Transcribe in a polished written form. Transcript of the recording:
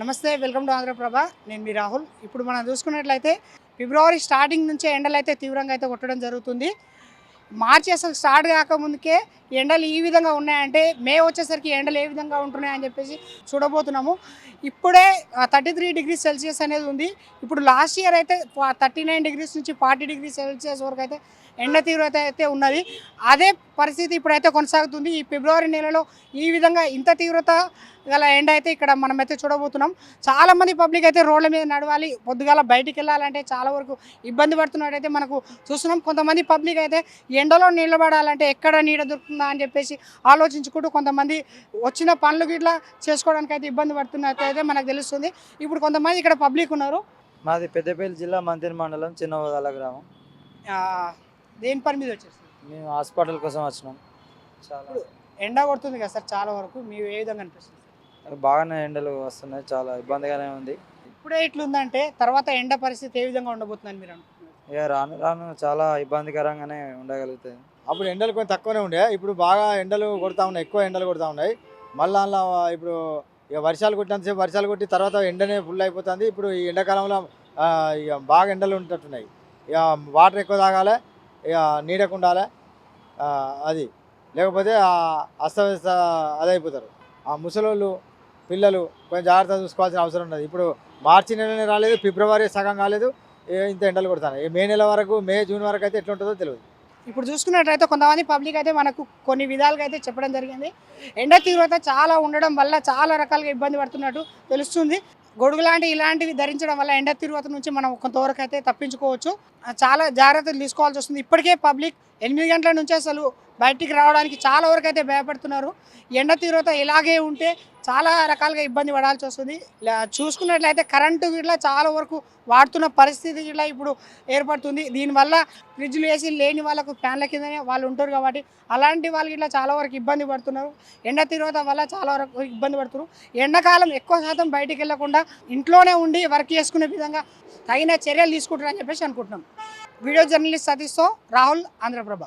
నమస్తే, welcome to Andhraprabha. నేను మీ రాహుల్. ఇప్పుడు మనం చూసుకున్నట్లయితే ఫిబ్రవరి స్టార్టింగ్ నుంచే ఎండలు అయితే తీవ్రంగా అయితే కొట్టడం జరుగుతుంది. మార్చి అసలు స్టార్ట్ కాకముందుకే ఎండలు ఈ విధంగా ఉన్నాయంటే మే వచ్చేసరికి ఎండలు ఏ విధంగా ఉంటున్నాయని చెప్పేసి చూడబోతున్నాము. ఇప్పుడే 33 degrees Celsius అనేది ఉంది. ఇప్పుడు లాస్ట్ ఇయర్ అయితే 39 degrees నుంచి 40 degrees Celsius వరకు అయితే ఎండ తీవ్రత అయితే ఉన్నది. అదే పరిస్థితి ఇప్పుడైతే కొనసాగుతుంది. ఈ ఫిబ్రవరి నెలలో ఈ విధంగా ఇంత తీవ్రత గల ఎండ అయితే ఇక్కడ మనమైతే చూడబోతున్నాం. చాలామంది పబ్లిక్ అయితే రోడ్ల మీద నడవాలి, పొద్దుగాల బయటికి వెళ్ళాలంటే చాలా వరకు ఇబ్బంది పడుతున్నట్టయితే మనకు చూస్తున్నాం. కొంతమంది పబ్లిక్ అయితే ఎండలో నిలబడాలంటే ఎక్కడ నీడ దొరుకుతుందా అని చెప్పేసి ఆలోచించుకుంటూ కొంతమంది వచ్చిన పనులు గిట్లా చేసుకోవడానికి అయితే ఇబ్బంది పడుతున్నట్టయితే మనకు తెలుస్తుంది. ఇప్పుడు కొంతమంది ఇక్కడ పబ్లిక్ ఉన్నారు. మాది పెద్దపల్లి జిల్లా మంతిని మండలం చిన్నవదాల గ్రామం. దేని పని మీద వచ్చేస్తుంది? మేము హాస్పిటల్ కోసం వచ్చినాం. చాలా ఎండ కొడుతుంది కదా సార్, చాలా వరకు మీరు ఏ విధంగా అనిపిస్తుంది? బాగానే ఎండలు వస్తున్నాయి, చాలా ఇబ్బందిగానే ఉంది. ఇప్పుడే ఇట్లుందంటే తర్వాత ఎండ పరిస్థితి ఏ విధంగా ఉండబోతుందని మీరు అనుకుంటున్నారు? ఇక రాను రాను చాలా ఇబ్బందికరంగానే ఉండగలుగుతుంది. అప్పుడు ఎండలు కొంచెం తక్కువనే ఉండే, ఇప్పుడు బాగా ఎండలు కొడతా ఉన్నాయి, ఎక్కువ ఎండలు కొడతా ఉన్నాయి. మళ్ళీ అలా ఇప్పుడు ఇక వర్షాలు కొట్టినంతసేపు వర్షాలు కొట్టి తర్వాత ఎండనే ఫుల్ అయిపోతుంది. ఇప్పుడు ఈ ఎండాకాలంలో ఇక బాగా ఎండలు ఉంటున్నాయి. ఇక వాటర్ ఎక్కువ తాగాలి, ఇక నీడకు ఉండాలి. అది లేకపోతే అస్తవ్యస్త అదైపోతారు. ఆ ముసలోళ్ళు పిల్లలు కొంచెం జాగ్రత్తగా చూసుకోవాల్సిన అవసరం ఉన్నది. ఇప్పుడు మార్చి నెలనే రాలేదు, ఫిబ్రవరి సగం కాలేదు, ఇంత ఎండలు కొడతాయి. మే నెల వరకు, మే జూన్ వరకు అయితే ఎట్లుంటుందో తెలియదు. ఇప్పుడు చూసుకున్నట్లయితే కొంతమంది పబ్లిక్ అయితే మనకు కొన్ని విధాలుగా అయితే చెప్పడం జరిగింది. ఎండ తీవ్రత చాలా ఉండడం వల్ల చాలా రకాలుగా ఇబ్బంది పడుతున్నట్టు తెలుస్తుంది. గొడుగు ఇలాంటివి ధరించడం వల్ల ఎండ తీవ్రత నుంచి మనం కొంతవరకు అయితే తప్పించుకోవచ్చు. చాలా జాగ్రత్తలు తీసుకోవాల్సి వస్తుంది. ఇప్పటికే పబ్లిక్ 8 గంటల నుంచి అసలు బయటికి రావడానికి చాలా వరకు అయితే భయపడుతున్నారు. ఎండ తీవ్రత ఇలాగే ఉంటే చాలా రకాలుగా ఇబ్బంది పడాల్సి వస్తుంది. చూసుకున్నట్లయితే కరెంటు గిట్లా చాలా వరకు వాడుతున్న పరిస్థితి గిట్లా ఇప్పుడు ఏర్పడుతుంది. దీనివల్ల ఫ్రిడ్జ్లు వేసి లేని వాళ్ళకు ఫ్యాన్ల కిందనే వాళ్ళు ఉంటారు కాబట్టి అలాంటి వాళ్ళు ఇట్లా చాలా వరకు ఇబ్బంది పడుతున్నారు. ఎండ తీవ్రత వల్ల చాలా వరకు ఇబ్బంది పడుతున్నారు. ఎండాకాలం ఎక్కువ శాతం బయటికి వెళ్లకుండా ఇంట్లోనే ఉండి వర్క్ చేసుకునే విధంగా తగిన చర్యలు తీసుకుంటారని చెప్పేసి అనుకుంటున్నాం. వీడియో జర్నలిస్ట్ సతీష్తో రాహుల్, ఆంధ్రప్రభ.